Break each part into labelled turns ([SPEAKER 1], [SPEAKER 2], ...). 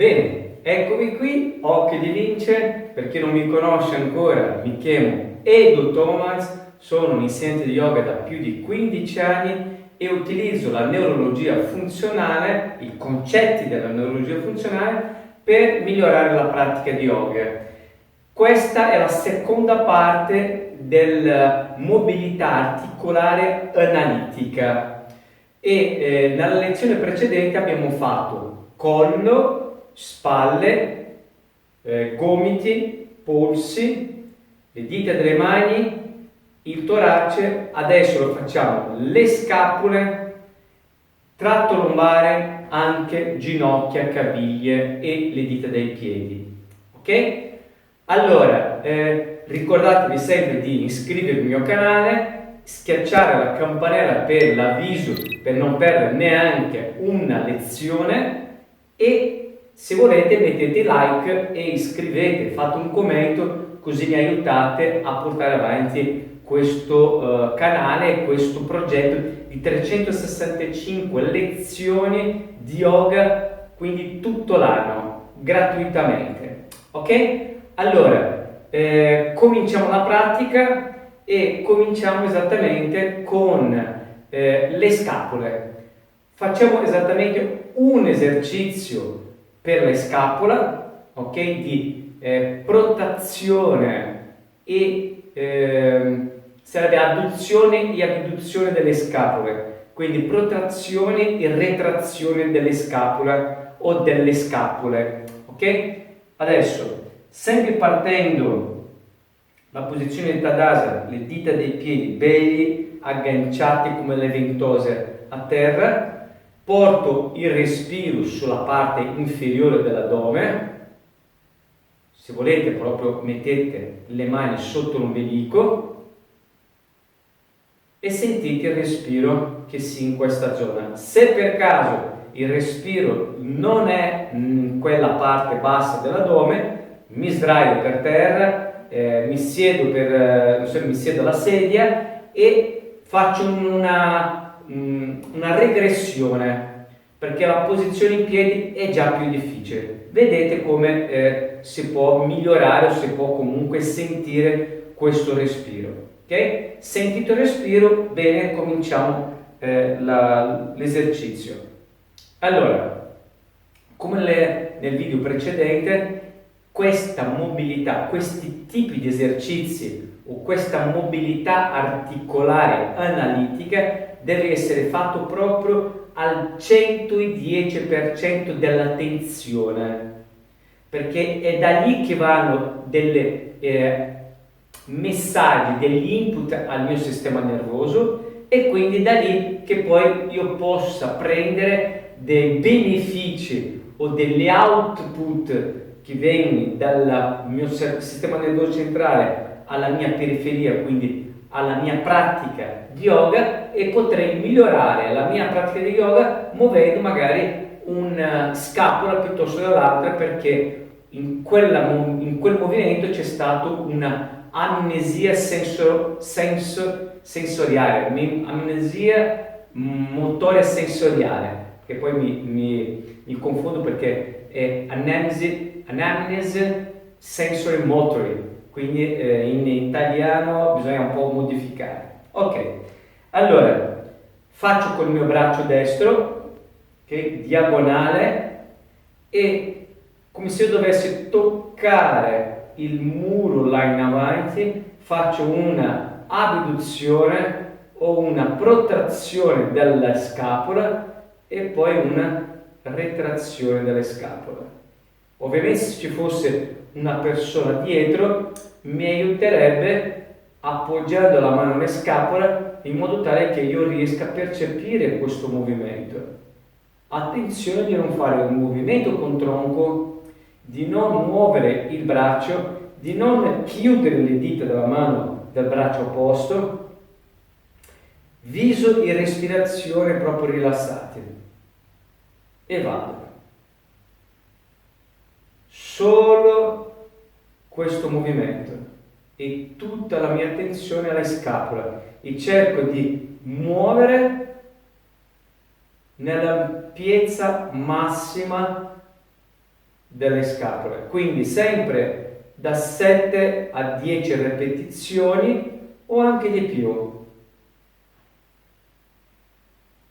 [SPEAKER 1] Bene, eccomi qui, Occhio di Lince. Per chi non mi conosce ancora, mi chiamo Edo Thomas, sono un insegnante di yoga da più di 15 anni e utilizzo la neurologia funzionale, i concetti della neurologia funzionale per migliorare la pratica di yoga. Questa è la seconda parte della mobilità articolare analitica e nella lezione precedente abbiamo fatto collo, spalle, gomiti, polsi, le dita delle mani, il torace. Adesso lo facciamo le scapole, tratto lombare, anche ginocchia, caviglie e le dita dei piedi. Ok? Allora, ricordatevi sempre di iscrivervi al mio canale, schiacciare la campanella per l'avviso per non perdere neanche una lezione e se volete mettete like e iscrivete, fate un commento, così mi aiutate a portare avanti questo canale e questo progetto di 365 lezioni di yoga, quindi tutto l'anno, gratuitamente. Ok? Allora, cominciamo la pratica e cominciamo esattamente con le scapole. Facciamo esattamente un esercizio per le scapola, ok? Di protrazione e sarebbe adduzione e abduzione delle scapole, quindi protrazione e retrazione delle scapole o delle scapole, ok? Adesso, sempre partendo la posizione di Tadasana, le dita dei piedi belli agganciati come le ventose a terra, porto il respiro sulla parte inferiore dell'addome. Se volete proprio mettete le mani sotto l'ombelico e sentite il respiro che si in questa zona. Se per caso il respiro non è in quella parte bassa dell'addome, mi sdraio per terra, mi siedo alla sedia e faccio una regressione, perché la posizione in piedi è già più difficile. Vedete come si può migliorare o si può comunque sentire questo respiro. Ok? Sentito il respiro, bene, cominciamo l'esercizio. Allora, come nel video precedente, questa mobilità, questi tipi di esercizi o questa mobilità articolare analitica deve essere fatto proprio al 110% dell'attenzione, perché è da lì che vanno delle messaggi, degli input al mio sistema nervoso e quindi da lì che poi io possa prendere dei benefici o degli output che vengono dal mio sistema nervoso centrale alla mia periferia, quindi alla mia pratica di yoga, e potrei migliorare la mia pratica di yoga muovendo magari una scapola piuttosto dall'altra, perché in quel movimento c'è stata una amnesia sensoriale, amnesia motoria sensoriale, che poi mi confondo perché è anamnesi sensory motory, quindi in italiano bisogna un po' modificare. Ok, allora faccio col mio braccio destro, okay, diagonale, e come se io dovessi toccare il muro là in avanti, faccio una abduzione o una protrazione della scapola e poi una retrazione delle scapole. Ovviamente se ci fosse una persona dietro mi aiuterebbe appoggiando la mano alle scapole in modo tale che io riesca a percepire questo movimento. Attenzione di non fare un movimento con tronco, di non muovere il braccio, di non chiudere le dita della mano del braccio opposto, viso e respirazione proprio rilassati. E vado. Solo questo movimento e tutta la mia attenzione alle scapole e cerco di muovere nella piezza massima delle scapole. Quindi sempre da 7 a 10 ripetizioni o anche di più.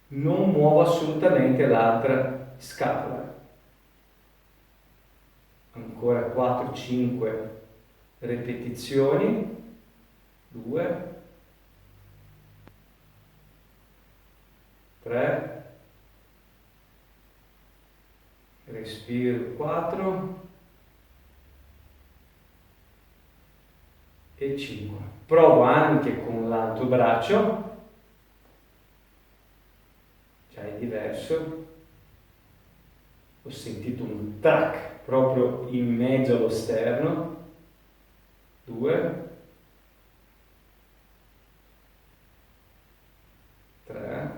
[SPEAKER 1] Non muovo assolutamente l'altra scapola. Ancora 4-5 ripetizioni. 2, 3, respiro 4 e 5. Provo anche con l'altro braccio. È diverso. Ho sentito un tac proprio in mezzo allo sterno. 2, 3,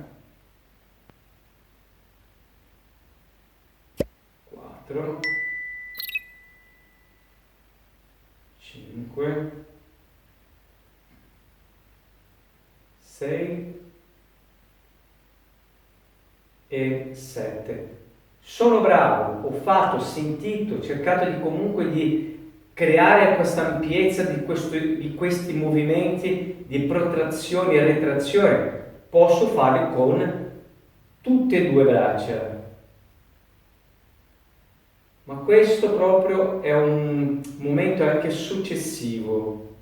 [SPEAKER 1] 4, 5, 6 e 7. Sono bravo, ho fatto, ho sentito, ho cercato di comunque di creare questa ampiezza di questi movimenti di protrazione e retrazione. Posso farli con tutte e due braccia. Ma questo proprio è un momento anche successivo.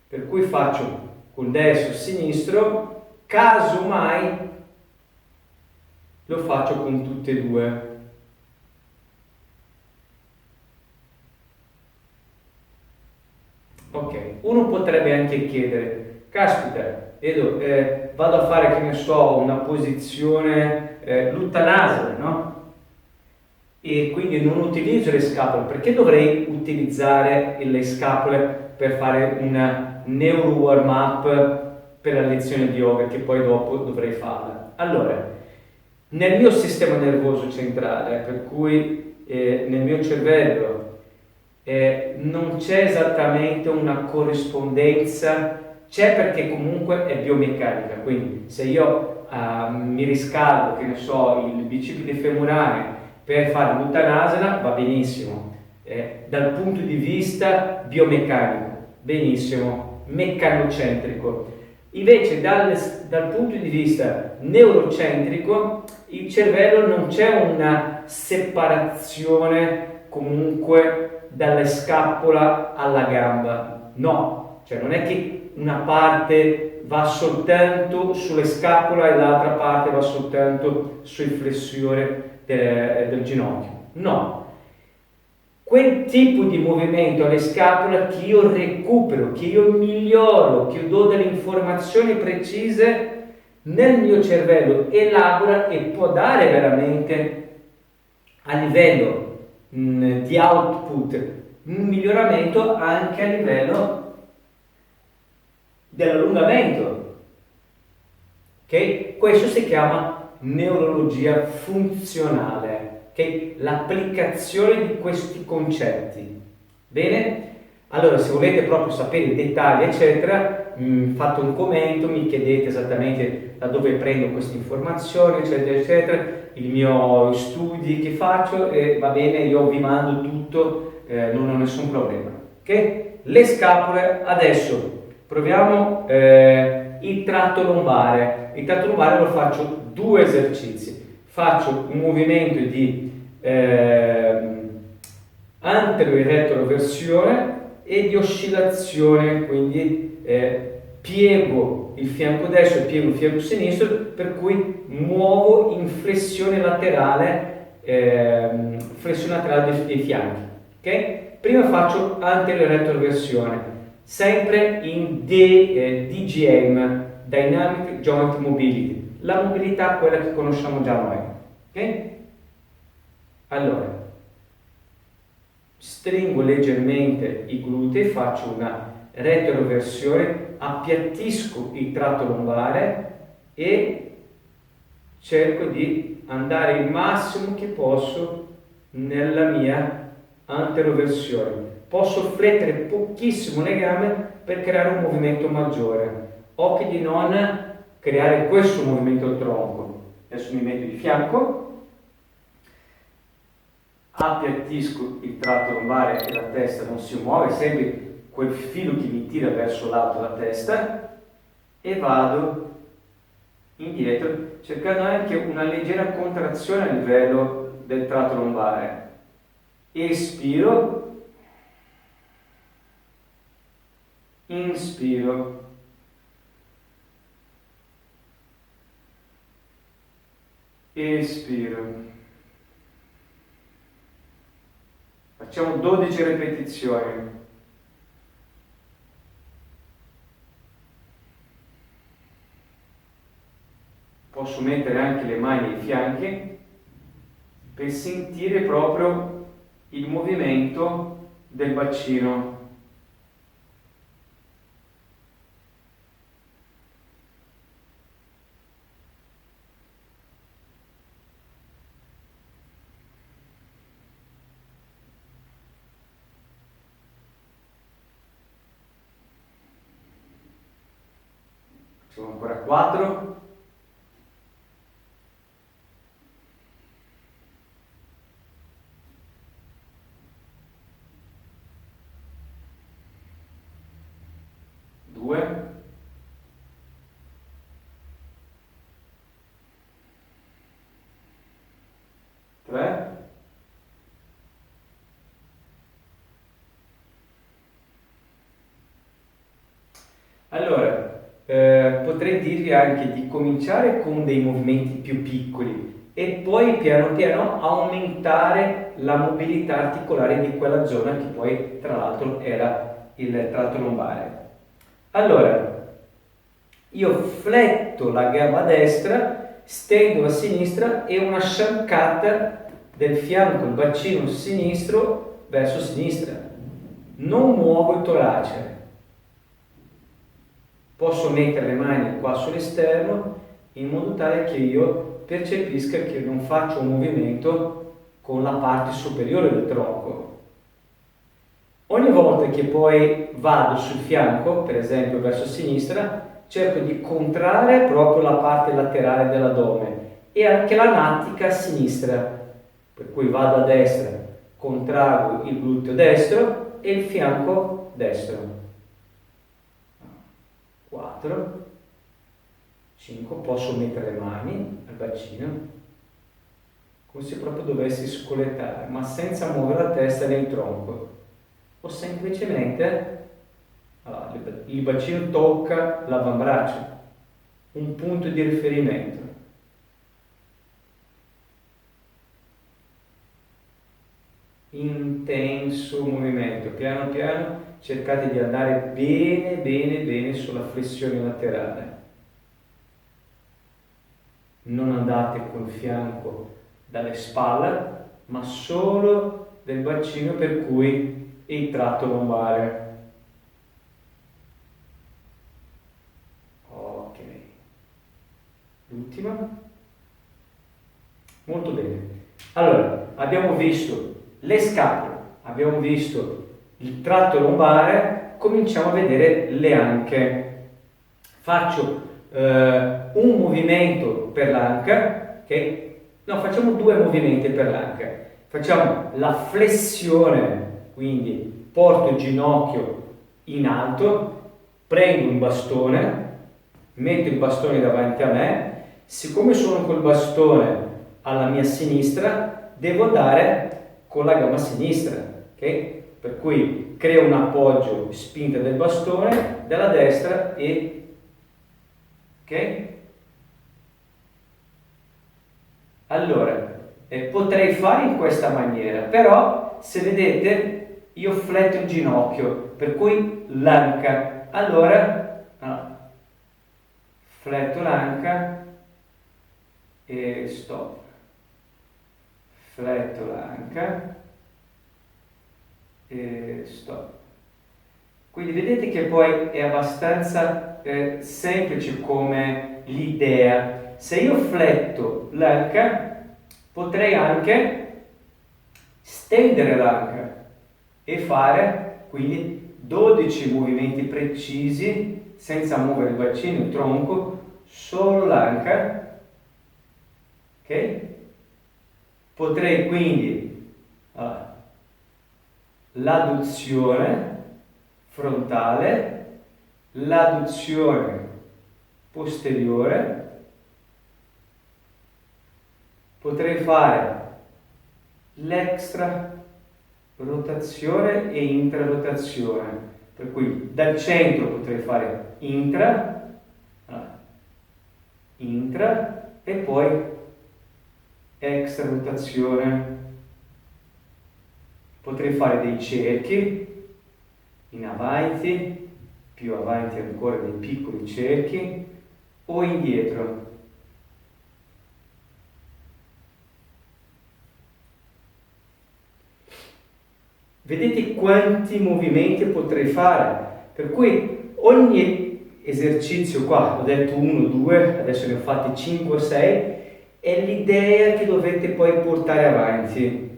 [SPEAKER 1] Per cui faccio con destro e sinistro, casomai lo faccio con tutte e due. Ok, uno potrebbe anche chiedere, caspita, Edo, vado a fare, che ne so, una posizione l'uttanasana, no? E quindi non utilizzo le scapole, perché dovrei utilizzare le scapole per fare una neuro warm up per la lezione di yoga che poi dopo dovrei farla? Allora, nel mio sistema nervoso centrale, per cui nel mio cervello non c'è esattamente una corrispondenza, c'è perché comunque è biomeccanica, quindi se io mi riscaldo, che ne so, il bicipite femorale per fare l'uttanasana va benissimo, dal punto di vista biomeccanico, benissimo, meccanocentrico. Invece dal punto di vista neurocentrico, il cervello non c'è una separazione comunque dalla scapola alla gamba, no, cioè non è che una parte va soltanto sulle scapole e l'altra parte va soltanto sul flessore del ginocchio, no. Quel tipo di movimento alle scapole che io recupero, che io miglioro, che io do delle informazioni precise nel mio cervello, elabora e può dare veramente a livello di output un miglioramento anche a livello dell'allungamento. Okay? Questo si chiama neurologia funzionale. Okay? L'applicazione di questi concetti. Bene? Allora, se volete proprio sapere i dettagli, eccetera, fate un commento, mi chiedete esattamente da dove prendo queste informazioni, eccetera, eccetera, i miei studi che faccio, e va bene, io vi mando tutto, non ho nessun problema. Okay? Le scapole, adesso proviamo il tratto lombare. Il tratto lombare lo faccio 2 esercizi. Faccio un movimento di antero e retroversione e di oscillazione, quindi piego il fianco destro e piego il fianco sinistro, per cui muovo in flessione laterale dei fianchi. Okay? Prima faccio antero e retroversione, sempre in DJM, Dynamic Joint Mobility, la mobilità quella che conosciamo già noi. Okay? Allora, stringo leggermente i glutei, faccio una retroversione, appiattisco il tratto lombare e cerco di andare il massimo che posso nella mia anteroversione. Posso flettere pochissimo le gambe per creare un movimento maggiore. Occhio di non creare questo movimento al tronco. Adesso mi metto di fianco. appiattisco il tratto lombare e la testa non si muove, sempre quel filo che mi tira verso l'alto la testa, e vado indietro, cercando anche una leggera contrazione a livello del tratto lombare. Espiro, inspiro, espiro. Facciamo 12 ripetizioni. Posso mettere anche le mani ai fianchi per sentire proprio il movimento del bacino. Facciamo ancora 4. Allora, potrei dirvi anche di cominciare con dei movimenti più piccoli e poi piano piano aumentare la mobilità articolare di quella zona che poi tra l'altro era il tratto lombare. Allora, io fletto la gamba destra, stendo la sinistra e una sciancata del fianco, il bacino sinistro verso sinistra. Non muovo il torace. Posso mettere le mani qua sull'esterno in modo tale che io percepisca che non faccio un movimento con la parte superiore del tronco. Ogni volta che poi vado sul fianco, per esempio verso sinistra, cerco di contrarre proprio la parte laterale dell'addome e anche la nattica a sinistra, per cui vado a destra, contraggo il gluteo destro e il fianco destro. 4, 5, posso mettere le mani al bacino, come se proprio dovessi scolettare, ma senza muovere la testa nel tronco, o semplicemente il bacino tocca l'avambraccio, un punto di riferimento. Intenso movimento, piano piano cercate di andare bene bene bene sulla flessione laterale, non andate col fianco dalle spalle ma solo del bacino, per cui il tratto lombare. Ok, l'ultima. Molto bene. Allora, abbiamo visto le scapole, abbiamo visto il tratto lombare, cominciamo a vedere le anche. Faccio un movimento per l'anca, ok? No, facciamo 2 movimenti per l'anca. Facciamo la flessione, quindi porto il ginocchio in alto, prendo un bastone, metto il bastone davanti a me, siccome sono col bastone alla mia sinistra, devo andare con la gamba sinistra, ok? Per cui creo un appoggio, spinta del bastone, della destra e... ok? Allora, potrei fare in questa maniera, però se vedete io fletto il ginocchio, per cui l'anca. Allora, fletto l'anca e stop. Fletto l'anca e stop. Quindi vedete che poi è abbastanza semplice come l'idea. Se io fletto l'anca, potrei anche stendere l'anca e fare quindi 12 movimenti precisi senza muovere il bacino, il tronco, solo l'anca. Ok? Potrei quindi Allora, l'adduzione frontale, l'adduzione posteriore, potrei fare l'extra rotazione e intrarotazione, per cui dal centro potrei fare intra e poi extra rotazione. Potrei fare dei cerchi in avanti, più avanti ancora dei piccoli cerchi, o indietro. Vedete quanti movimenti potrei fare? Per cui ogni esercizio qua, ho detto 1, 2, adesso ne ho fatti 5 o 6, è l'idea che dovete poi portare avanti.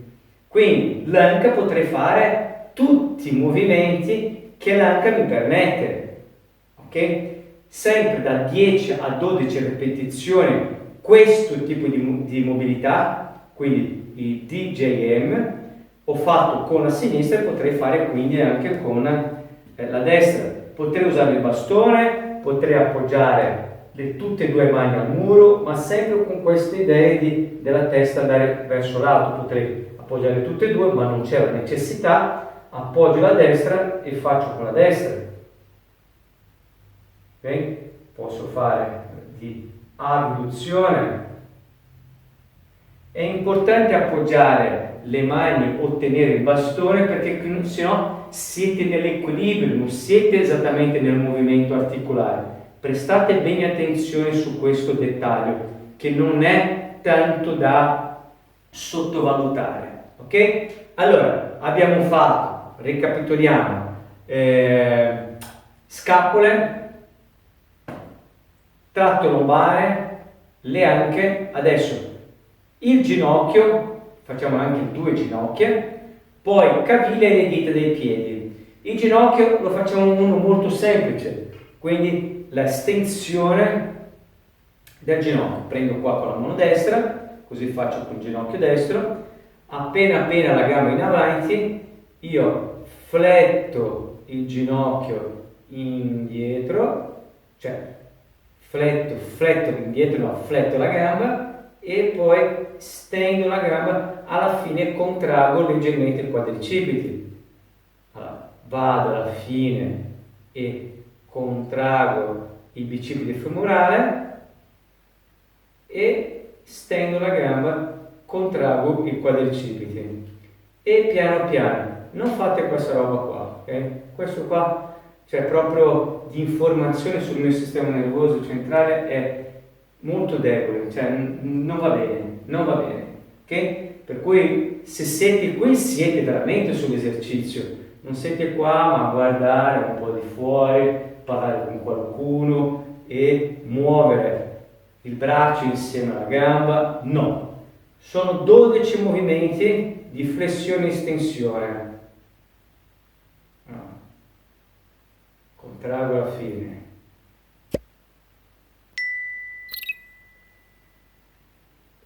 [SPEAKER 1] Quindi l'anca potrei fare tutti i movimenti che l'anca mi permette, ok? Sempre da 10 a 12 ripetizioni questo tipo di mobilità, quindi i DJM, ho fatto con la sinistra e potrei fare quindi anche con la destra. Potrei usare il bastone, potrei appoggiare tutte e due le mani al muro, ma sempre con queste idee della testa andare verso l'alto. Potrei appoggiare tutte e due, ma non c'è la necessità, appoggio la destra e faccio con la destra. Okay? Posso fare di abduzione. È importante appoggiare le mani o tenere il bastone, perché sennò siete nell'equilibrio, non siete esattamente nel movimento articolare. Prestate bene attenzione su questo dettaglio, che non è tanto da sottovalutare. Ok? Allora, abbiamo fatto, ricapitoliamo, scapole, tratto lombare, le anche, adesso il ginocchio, facciamo anche 2 ginocchia, poi caviglia e le dita dei piedi. Il ginocchio lo facciamo uno molto semplice, quindi la stensione del ginocchio. Prendo qua con la mano destra, così faccio con il ginocchio destro, appena la gamba in avanti, io fletto il ginocchio indietro, cioè fletto indietro, no, fletto la gamba, e poi stendo la gamba, alla fine contraggo leggermente il quadricipite. Allora, vado alla fine e contraggo il bicipite femorale e stendo la gamba, contraggo il quadricipite. E piano piano, non fate questa roba qua, ok? Questo qua, cioè proprio di informazione sul mio sistema nervoso centrale, è molto debole, cioè non va bene, ok? Per cui se siete qui siete veramente sull'esercizio, non siete qua ma a guardare un po' di fuori, parlare con qualcuno e muovere il braccio insieme alla gamba, no. Sono 12 movimenti di flessione e estensione. Contraggo alla fine.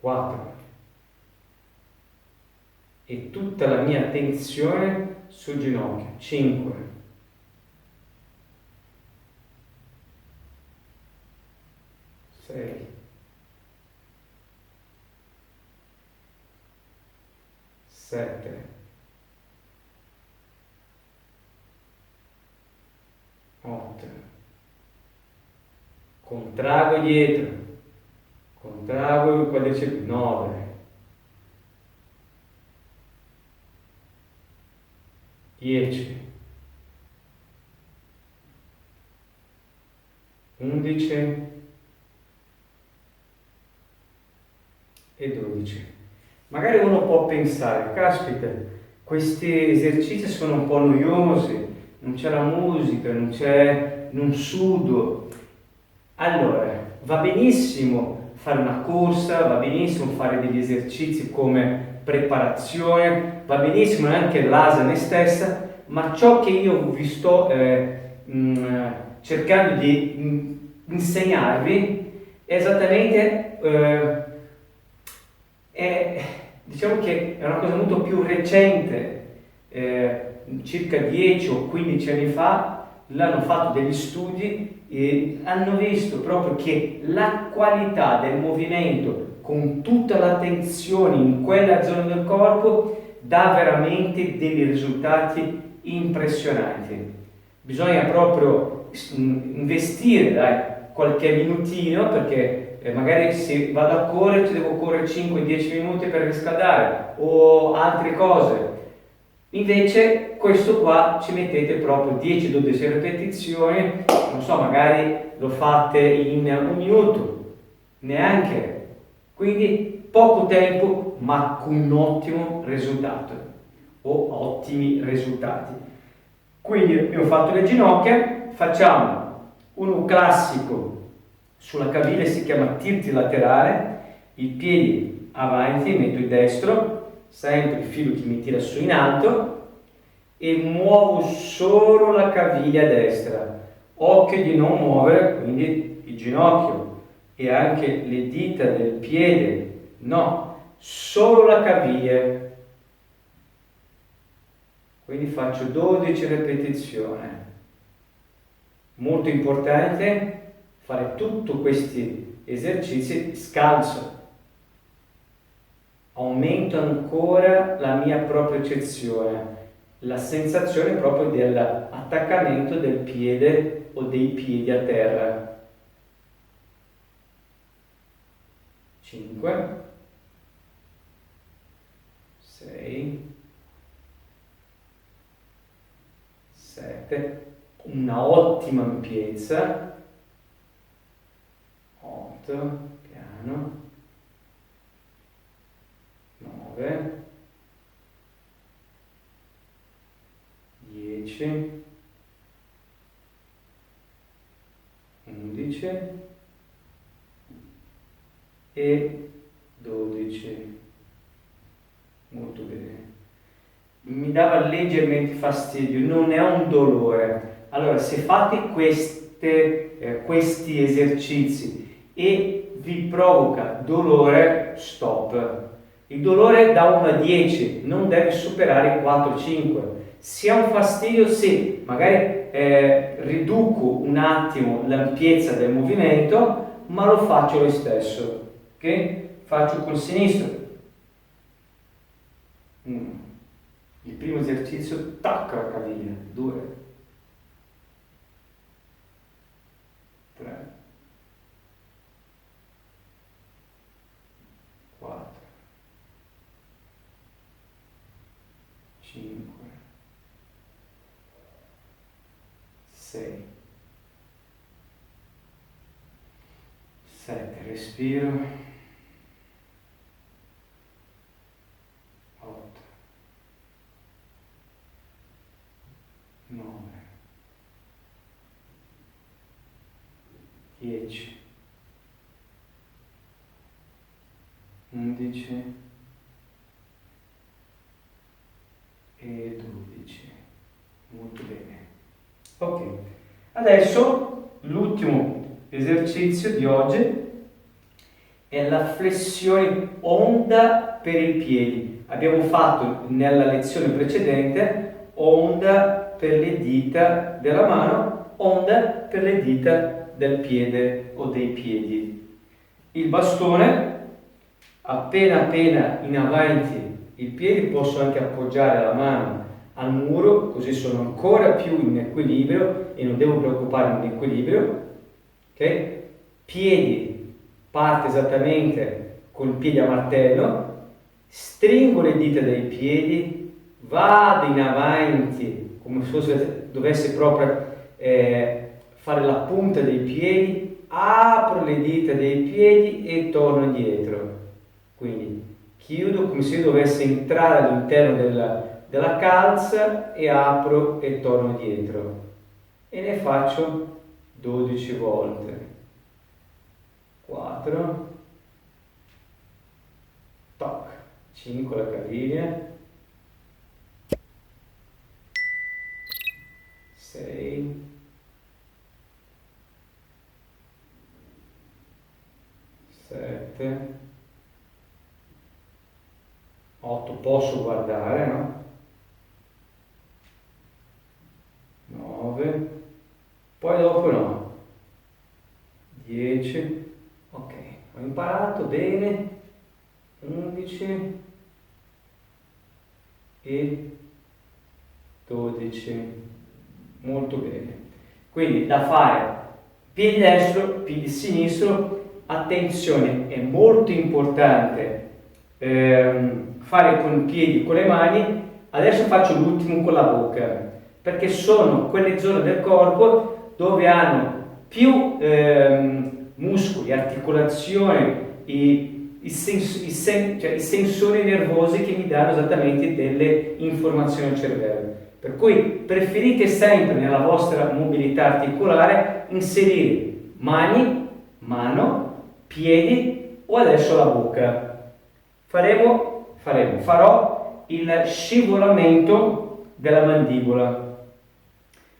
[SPEAKER 1] 4 e tutta la mia attenzione sul ginocchio. 5 6 7 8 contraggo dietro, contraggo il quadricipite. 9 10 11 e 12. Magari uno può pensare, caspita, questi esercizi sono un po' noiosi, non c'è la musica, non sudo. Allora, va benissimo fare una corsa, va benissimo fare degli esercizi come preparazione, va benissimo anche l'asana stessa, ma ciò che io vi sto cercando di insegnarvi è esattamente diciamo che è una cosa molto più recente, circa 10 o 15 anni fa l'hanno fatto degli studi e hanno visto proprio che la qualità del movimento con tutta la tensione in quella zona del corpo dà veramente dei risultati impressionanti. Bisogna proprio investire, dai, qualche minutino, perché magari se vado a correre ci devo correre 5-10 minuti per riscaldare o altre cose. Invece questo qua ci mettete proprio 10-12 ripetizioni, non so, magari lo fate in un minuto, neanche. Quindi poco tempo ma con un ottimo risultato o ottimi risultati. Quindi abbiamo fatto le ginocchia, facciamo uno classico sulla caviglia, si chiama tirti laterale, i piedi avanti, metto il destro, sempre il filo che mi tira su in alto e muovo solo la caviglia destra. Occhio di non muovere quindi il ginocchio e anche le dita del piede, no, solo la caviglia. Quindi faccio 12 ripetizioni. Molto importante fare tutti questi esercizi scalzo. Aumento ancora la mia propriocezione, la sensazione proprio dell'attaccamento del piede o dei piedi a terra. 5, 6, 7, una ottima ampiezza, 8, piano, 9, 10, 11 e 12. Molto bene. Mi dava leggermente fastidio, non è un dolore. Allora, se fate questi esercizi e vi provoca dolore, stop. Il dolore da 1 a 10 non deve superare i 4-5. Se ha un fastidio, sì, magari riduco un attimo l'ampiezza del movimento, ma lo faccio lo stesso. Ok? Faccio col sinistro. Il primo esercizio, tacca la caviglia, 2, 3, 4, 5, 6, 7, respiro, 8, 9, 10, 11 e 12. Molto bene. Ok, adesso l'ultimo esercizio di oggi è la flessione onda per i piedi. Abbiamo fatto nella lezione precedente onda per le dita della mano, onda per le dita del piede o dei piedi. Il bastone, appena in avanti il piede, posso anche appoggiare la mano al muro, così sono ancora più in equilibrio e non devo preoccuparmi dell'equilibrio. Ok? Piedi, parte esattamente col piede a martello, stringo le dita dei piedi, vado in avanti come se dovessi proprio fare la punta dei piedi, apro le dita dei piedi e torno indietro. Quindi chiudo come se io dovessi entrare all'interno della calza e apro e torno dietro. E ne faccio 12 volte. 4, toc, 5 la caviglia, 6, 7, 8 posso guardare, no? 9, poi dopo no, 10, ok, ho imparato bene, 11 e 12, molto bene. Quindi da fare piede destro, piede sinistro, attenzione, è molto importante fare con i piedi, con le mani. Adesso faccio l'ultimo con la bocca, perché sono quelle zone del corpo dove hanno più muscoli, articolazioni, i sensori nervosi che mi danno esattamente delle informazioni al cervello. Per cui preferite sempre nella vostra mobilità articolare inserire mani, mano, piedi o adesso la bocca. Farò il scivolamento della mandibola.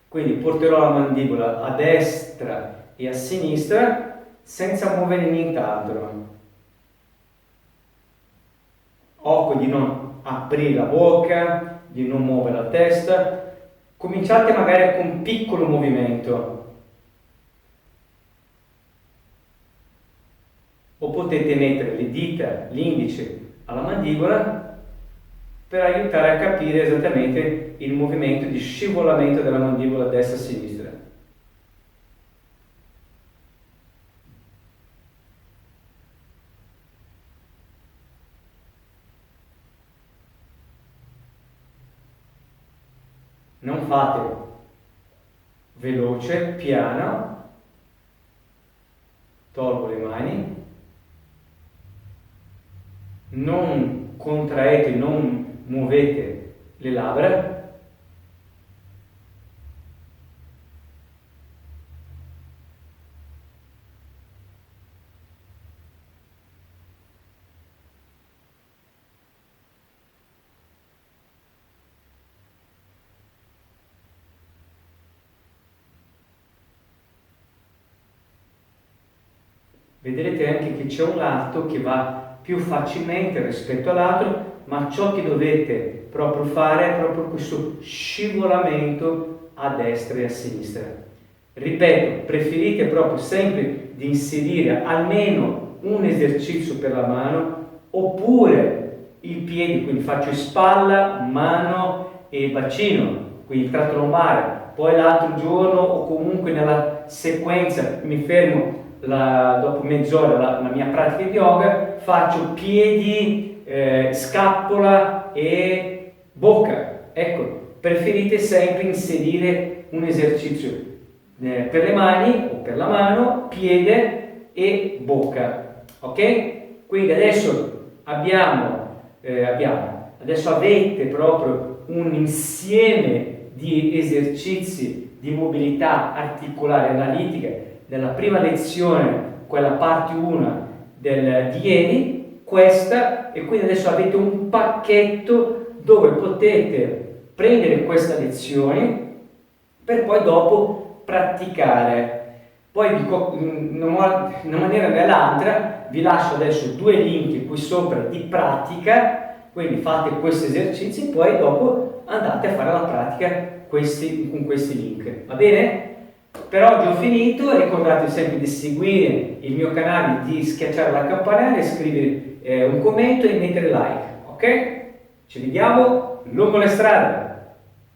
[SPEAKER 1] Quindi porterò la mandibola a destra e a sinistra senza muovere nient'altro. Occhio di non aprire la bocca, di non muovere la testa. Cominciate magari con un piccolo movimento. O potete mettere le dita, l'indice alla mandibola per aiutare a capire esattamente il movimento di scivolamento della mandibola destra-sinistra. Non fate veloce, piano, tolgo le mani, non contraete, non muovete le labbra. Vedrete anche che c'è un lato che va più facilmente rispetto all'altro, ma ciò che dovete proprio fare è proprio questo scivolamento a destra e a sinistra. Ripeto, preferite proprio sempre di inserire almeno un esercizio per la mano oppure il piede, quindi faccio spalla, mano e bacino, quindi il tratto lombare, poi l'altro giorno o comunque nella sequenza mi fermo dopo mezz'ora la mia pratica di yoga, faccio piedi, scappola e bocca. Ecco, preferite sempre inserire un esercizio per le mani o per la mano, piede e bocca. Ok? Quindi adesso adesso avete proprio un insieme di esercizi di mobilità articolare analitica. Nella prima lezione, quella parte 1 di ieri, questa, e quindi adesso avete un pacchetto dove potete prendere questa lezione per poi dopo praticare. Poi in una maniera o nell'altra vi lascio adesso 2 link qui sopra di pratica, quindi fate questi esercizi e poi dopo andate a fare la pratica con questi link, va bene? Per oggi ho finito, ricordate sempre di seguire il mio canale, di schiacciare la campanella, scrivere un commento e mettere like, ok? Ci vediamo lungo le strade!